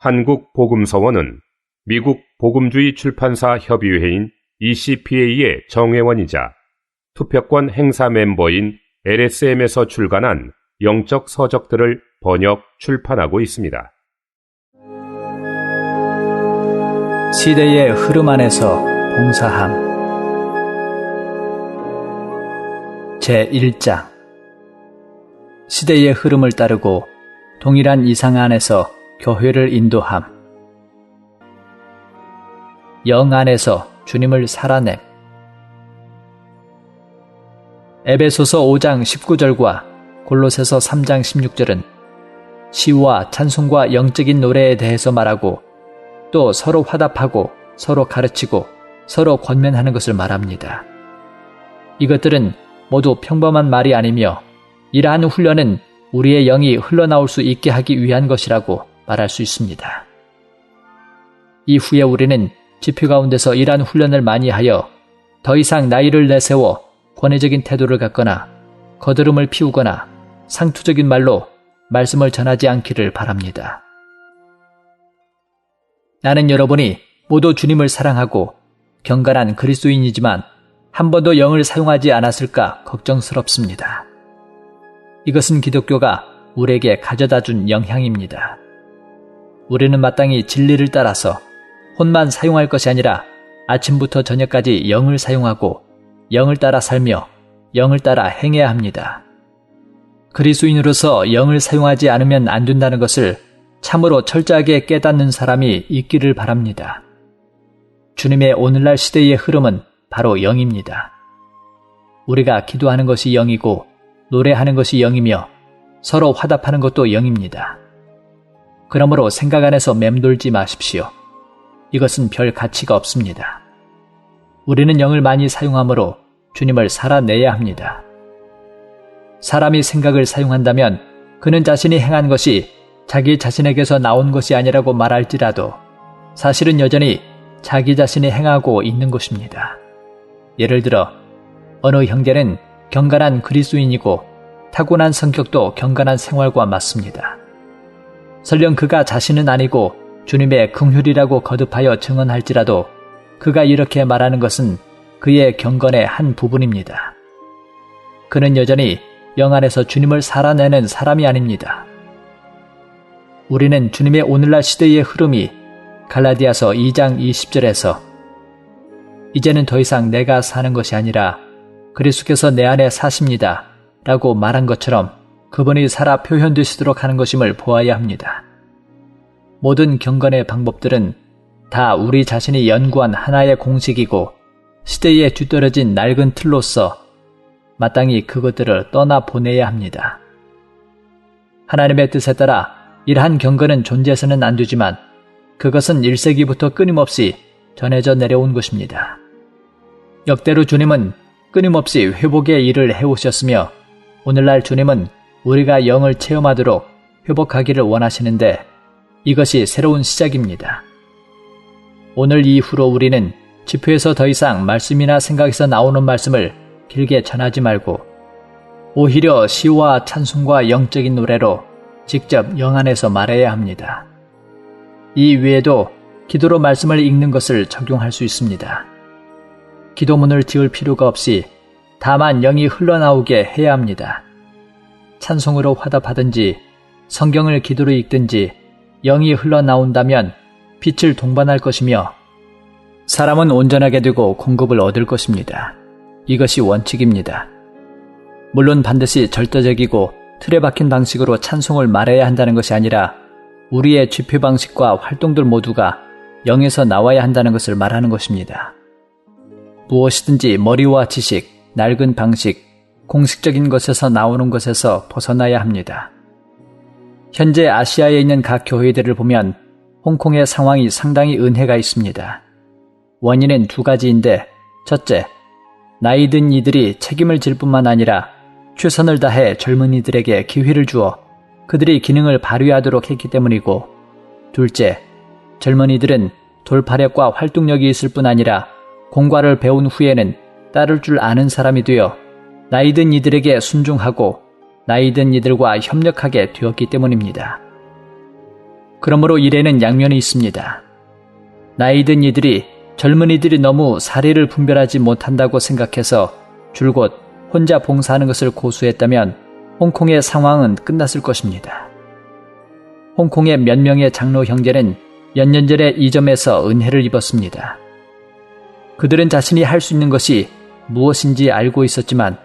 한국복음서원은 미국 복음주의 출판사 협의회인 ECPA의 정회원이자 투표권 행사 멤버인 LSM에서 출간한 영적 서적들을 번역, 출판하고 있습니다. 시대의 흐름 안에서 봉사함 제1장 시대의 흐름을 따르고 동일한 이상 안에서 교회를 인도함. 영 안에서 주님을 살아냄. 에베소서 5장 19절과 골로새서 3장 16절은 시와 찬송과 영적인 노래에 대해서 말하고 또 서로 화답하고 서로 가르치고 서로 권면하는 것을 말합니다. 이것들은 모두 평범한 말이 아니며 이러한 훈련은 우리의 영이 흘러나올 수 있게 하기 위한 것이라고 말할 수 있습니다. 이후에 우리는 집회 가운데서 이러한 훈련을 많이 하여 더 이상 나이를 내세워 권위적인 태도를 갖거나 거드름을 피우거나 상투적인 말로 말씀을 전하지 않기를 바랍니다. 나는 여러분이 모두 주님을 사랑하고 경건한 그리스도인이지만 한 번도 영을 사용하지 않았을까 걱정스럽습니다. 이것은 기독교가 우리에게 가져다준 영향입니다. 우리는 마땅히 진리를 따라서 혼만 사용할 것이 아니라 아침부터 저녁까지 영을 사용하고 영을 따라 살며 영을 따라 행해야 합니다. 그리스도인으로서 영을 사용하지 않으면 안 된다는 것을 참으로 철저하게 깨닫는 사람이 있기를 바랍니다. 주님의 오늘날 시대의 흐름은 바로 영입니다. 우리가 기도하는 것이 영이고 노래하는 것이 영이며 서로 화답하는 것도 영입니다. 그러므로 생각 안에서 맴돌지 마십시오. 이것은 별 가치가 없습니다. 우리는 영을 많이 사용하므로 주님을 살아내야 합니다. 사람이 생각을 사용한다면 그는 자신이 행한 것이 자기 자신에게서 나온 것이 아니라고 말할지라도 사실은 여전히 자기 자신이 행하고 있는 것입니다. 예를 들어 어느 형제는 경건한 그리스도인이고 타고난 성격도 경건한 생활과 맞습니다. 설령 그가 자신은 아니고 주님의 긍휼이라고 거듭하여 증언할지라도 그가 이렇게 말하는 것은 그의 경건의 한 부분입니다. 그는 여전히 영 안에서 주님을 살아내는 사람이 아닙니다. 우리는 주님의 오늘날 시대의 흐름이 갈라디아서 2장 20절에서 이제는 더 이상 내가 사는 것이 아니라 그리스도께서 내 안에 사십니다 라고 말한 것처럼 그분이 살아 표현되시도록 하는 것임을 보아야 합니다. 모든 경건의 방법들은 다 우리 자신이 연구한 하나의 공식이고 시대에 뒤떨어진 낡은 틀로서 마땅히 그것들을 떠나보내야 합니다. 하나님의 뜻에 따라 이러한 경건은 존재해서는 안 되지만 그것은 1세기부터 끊임없이 전해져 내려온 것입니다. 역대로 주님은 끊임없이 회복의 일을 해오셨으며 오늘날 주님은 우리가 영을 체험하도록 회복하기를 원하시는데 이것이 새로운 시작입니다. 오늘 이후로 우리는 집회에서 더 이상 말씀이나 생각에서 나오는 말씀을 길게 전하지 말고 오히려 시와 찬송과 영적인 노래로 직접 영 안에서 말해야 합니다. 이 외에도 기도로 말씀을 읽는 것을 적용할 수 있습니다. 기도문을 지을 필요가 없이 다만 영이 흘러나오게 해야 합니다. 찬송으로 화답하든지 성경을 기도로 읽든지 영이 흘러나온다면 빛을 동반할 것이며 사람은 온전하게 되고 공급을 얻을 것입니다. 이것이 원칙입니다. 물론 반드시 절대적이고 틀에 박힌 방식으로 찬송을 말해야 한다는 것이 아니라 우리의 집회 방식과 활동들 모두가 영에서 나와야 한다는 것을 말하는 것입니다. 무엇이든지 머리와 지식, 낡은 방식, 공식적인 것에서 나오는 것에서 벗어나야 합니다. 현재 아시아에 있는 각 교회들을 보면 홍콩의 상황이 상당히 은혜가 있습니다. 원인은 두 가지인데 첫째, 나이 든 이들이 책임을 질 뿐만 아니라 최선을 다해 젊은이들에게 기회를 주어 그들이 기능을 발휘하도록 했기 때문이고 둘째, 젊은이들은 돌파력과 활동력이 있을 뿐 아니라 공과를 배운 후에는 따를 줄 아는 사람이 되어 나이 든 이들에게 순종하고 나이 든 이들과 협력하게 되었기 때문입니다. 그러므로 일에는 양면이 있습니다. 나이 든 이들이 젊은이들이 너무 사리를 분별하지 못한다고 생각해서 줄곧 혼자 봉사하는 것을 고수했다면 홍콩의 상황은 끝났을 것입니다. 홍콩의 몇 명의 장로 형제는 몇 년 전에 이 점에서 은혜를 입었습니다. 그들은 자신이 할 수 있는 것이 무엇인지 알고 있었지만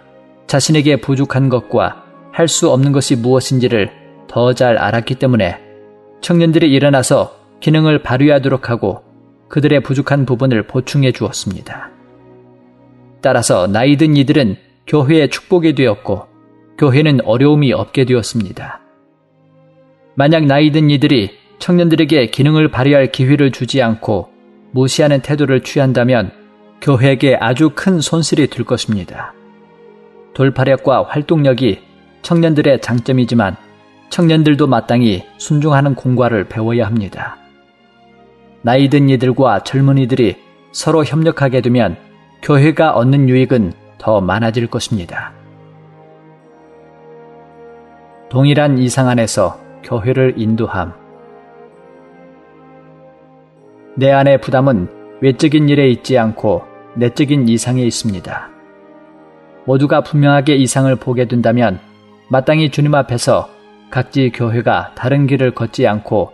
자신에게 부족한 것과 할 수 없는 것이 무엇인지를 더 잘 알았기 때문에 청년들이 일어나서 기능을 발휘하도록 하고 그들의 부족한 부분을 보충해 주었습니다. 따라서 나이 든 이들은 교회의 축복이 되었고 교회는 어려움이 없게 되었습니다. 만약 나이 든 이들이 청년들에게 기능을 발휘할 기회를 주지 않고 무시하는 태도를 취한다면 교회에게 아주 큰 손실이 될 것입니다. 돌파력과 활동력이 청년들의 장점이지만 청년들도 마땅히 순종하는 공과를 배워야 합니다. 나이 든 이들과 젊은이들이 서로 협력하게 되면 교회가 얻는 유익은 더 많아질 것입니다. 동일한 이상 안에서 교회를 인도함. 내 안의 부담은 외적인 일에 있지 않고 내적인 이상에 있습니다. 모두가 분명하게 이상을 보게 된다면 마땅히 주님 앞에서 각지 교회가 다른 길을 걷지 않고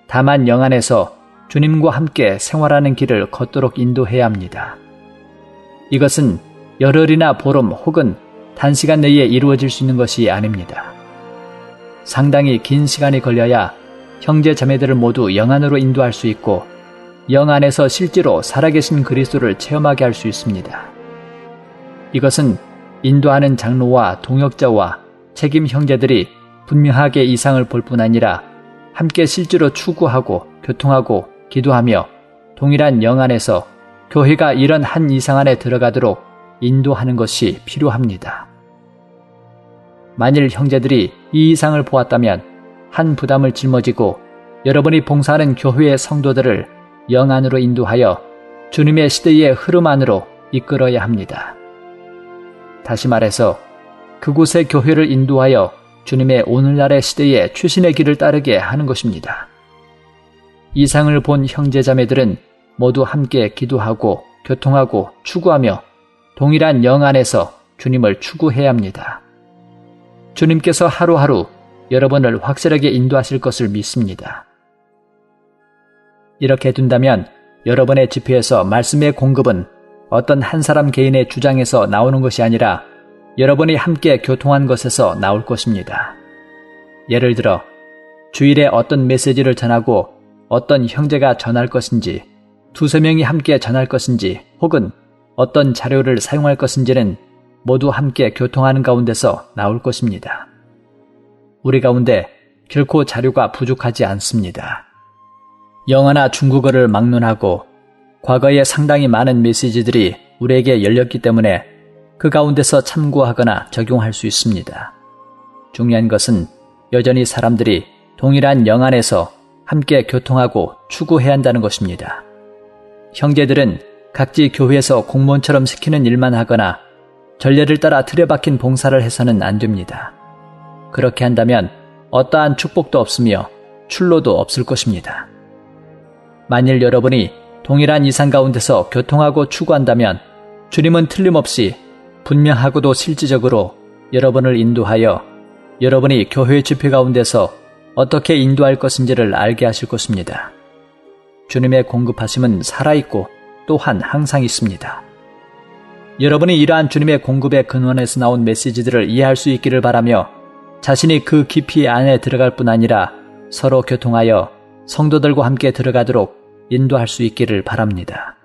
다만 영 안에서 주님과 함께 생활하는 길을 걷도록 인도해야 합니다. 이것은 열흘이나 보름 혹은 단시간 내에 이루어질 수 있는 것이 아닙니다. 상당히 긴 시간이 걸려야 형제 자매들을 모두 영 안으로 인도할 수 있고 영 안에서 실제로 살아계신 그리스도를 체험하게 할 수 있습니다. 이것은 인도하는 장로와 동역자와 책임 형제들이 분명하게 이상을 볼 뿐 아니라 함께 실제로 추구하고 교통하고 기도하며 동일한 영 안에서 교회가 이런 한 이상 안에 들어가도록 인도하는 것이 필요합니다. 만일 형제들이 이 이상을 보았다면 한 부담을 짊어지고 여러분이 봉사하는 교회의 성도들을 영 안으로 인도하여 주님의 시대의 흐름 안으로 이끌어야 합니다. 다시 말해서 그곳의 교회를 인도하여 주님의 오늘날의 시대의 최신의 길을 따르게 하는 것입니다. 이상을 본 형제자매들은 모두 함께 기도하고 교통하고 추구하며 동일한 영 안에서 주님을 추구해야 합니다. 주님께서 하루하루 여러분을 확실하게 인도하실 것을 믿습니다. 이렇게 된다면 여러분의 집회에서 말씀의 공급은 어떤 한 사람 개인의 주장에서 나오는 것이 아니라 여러분이 함께 교통한 것에서 나올 것입니다. 예를 들어 주일에 어떤 메시지를 전하고 어떤 형제가 전할 것인지, 두세 명이 함께 전할 것인지 혹은 어떤 자료를 사용할 것인지는 모두 함께 교통하는 가운데서 나올 것입니다. 우리 가운데 결코 자료가 부족하지 않습니다. 영어나 중국어를 막론하고 과거에 상당히 많은 메시지들이 우리에게 열렸기 때문에 그 가운데서 참고하거나 적용할 수 있습니다. 중요한 것은 여전히 사람들이 동일한 영 안에서 함께 교통하고 추구해야 한다는 것입니다. 형제들은 각지 교회에서 공무원처럼 시키는 일만 하거나 전례를 따라 틀에 박힌 봉사를 해서는 안 됩니다. 그렇게 한다면 어떠한 축복도 없으며 출로도 없을 것입니다. 만일 여러분이 동일한 이상 가운데서 교통하고 추구한다면 주님은 틀림없이 분명하고도 실질적으로 여러분을 인도하여 여러분이 교회 집회 가운데서 어떻게 인도할 것인지를 알게 하실 것입니다. 주님의 공급하심은 살아있고 또한 항상 있습니다. 여러분이 이러한 주님의 공급의 근원에서 나온 메시지들을 이해할 수 있기를 바라며 자신이 그 깊이 안에 들어갈 뿐 아니라 서로 교통하여 성도들과 함께 들어가도록 인도할 수 있기를 바랍니다.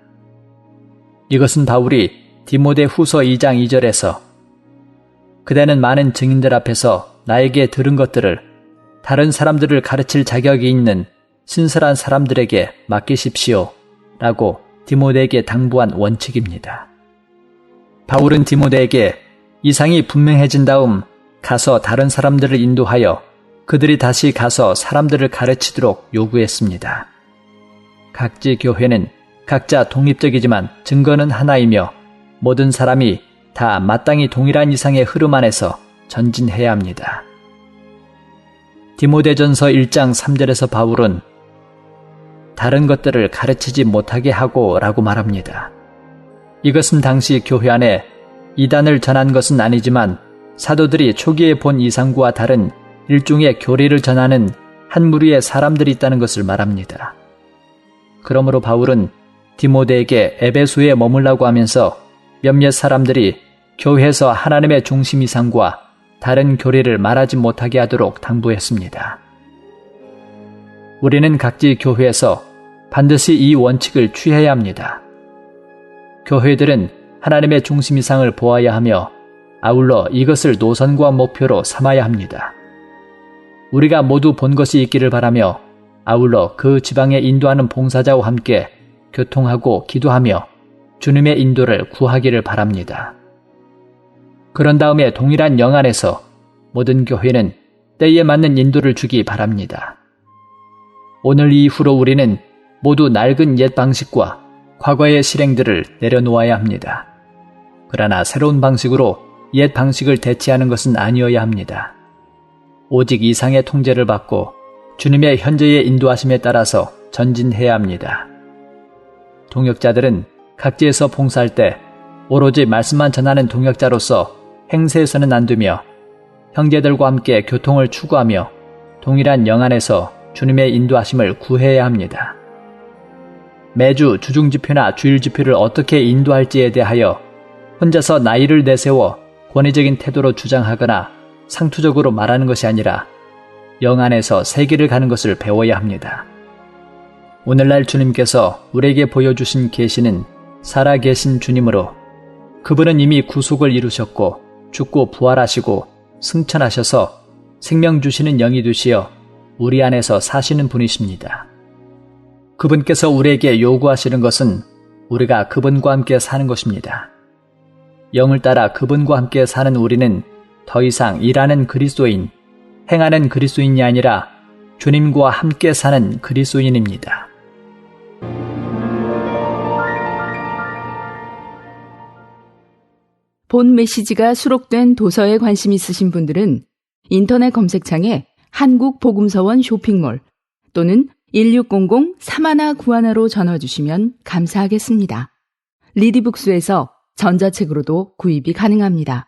이것은 바울이 디모데 후서 2장 2절에서 그대는 많은 증인들 앞에서 나에게 들은 것들을 다른 사람들을 가르칠 자격이 있는 신실한 사람들에게 맡기십시오 라고 디모데에게 당부한 원칙입니다. 바울은 디모데에게 이상이 분명해진 다음 가서 다른 사람들을 인도하여 그들이 다시 가서 사람들을 가르치도록 요구했습니다. 각지 교회는 각자 독립적이지만 증거는 하나이며 모든 사람이 다 마땅히 동일한 이상의 흐름 안에서 전진해야 합니다. 디모데전서 1장 3절에서 바울은 다른 것들을 가르치지 못하게 하고 라고 말합니다. 이것은 당시 교회 안에 이단을 전한 것은 아니지만 사도들이 초기에 본 이상구와 다른 일종의 교리를 전하는 한 무리의 사람들이 있다는 것을 말합니다. 그러므로 바울은 디모데에게 에베소에 머물라고 하면서 몇몇 사람들이 교회에서 하나님의 중심 이상과 다른 교리를 말하지 못하게 하도록 당부했습니다. 우리는 각지 교회에서 반드시 이 원칙을 취해야 합니다. 교회들은 하나님의 중심 이상을 보아야 하며 아울러 이것을 노선과 목표로 삼아야 합니다. 우리가 모두 본 것이 있기를 바라며 아울러 그 지방에 인도하는 봉사자와 함께 교통하고 기도하며 주님의 인도를 구하기를 바랍니다. 그런 다음에 동일한 영 안에서 모든 교회는 때에 맞는 인도를 주기 바랍니다. 오늘 이후로 우리는 모두 낡은 옛 방식과 과거의 실행들을 내려놓아야 합니다. 그러나 새로운 방식으로 옛 방식을 대체하는 것은 아니어야 합니다. 오직 이상의 통제를 받고 주님의 현재의 인도하심에 따라서 전진해야 합니다. 동역자들은 각지에서 봉사할 때 오로지 말씀만 전하는 동역자로서 행세해서는 안 되며 형제들과 함께 교통을 추구하며 동일한 영 안에서 주님의 인도하심을 구해야 합니다. 매주 주중지표나 주일지표를 어떻게 인도할지에 대하여 혼자서 나이를 내세워 권위적인 태도로 주장하거나 상투적으로 말하는 것이 아니라 영 안에서 세계를 가는 것을 배워야 합니다. 오늘날 주님께서 우리에게 보여주신 계시는 살아계신 주님으로 그분은 이미 구속을 이루셨고 죽고 부활하시고 승천하셔서 생명 주시는 영이 되시어 우리 안에서 사시는 분이십니다. 그분께서 우리에게 요구하시는 것은 우리가 그분과 함께 사는 것입니다. 영을 따라 그분과 함께 사는 우리는 더 이상 일하는 그리스도인, 행하는 그리스도인이 아니라 주님과 함께 사는 그리스도인입니다. 본 메시지가 수록된 도서에 관심 있으신 분들은 인터넷 검색창에 한국복음서원 쇼핑몰 또는 1600-3191로 전화 주시면 감사하겠습니다. 리디북스에서 전자책으로도 구입이 가능합니다.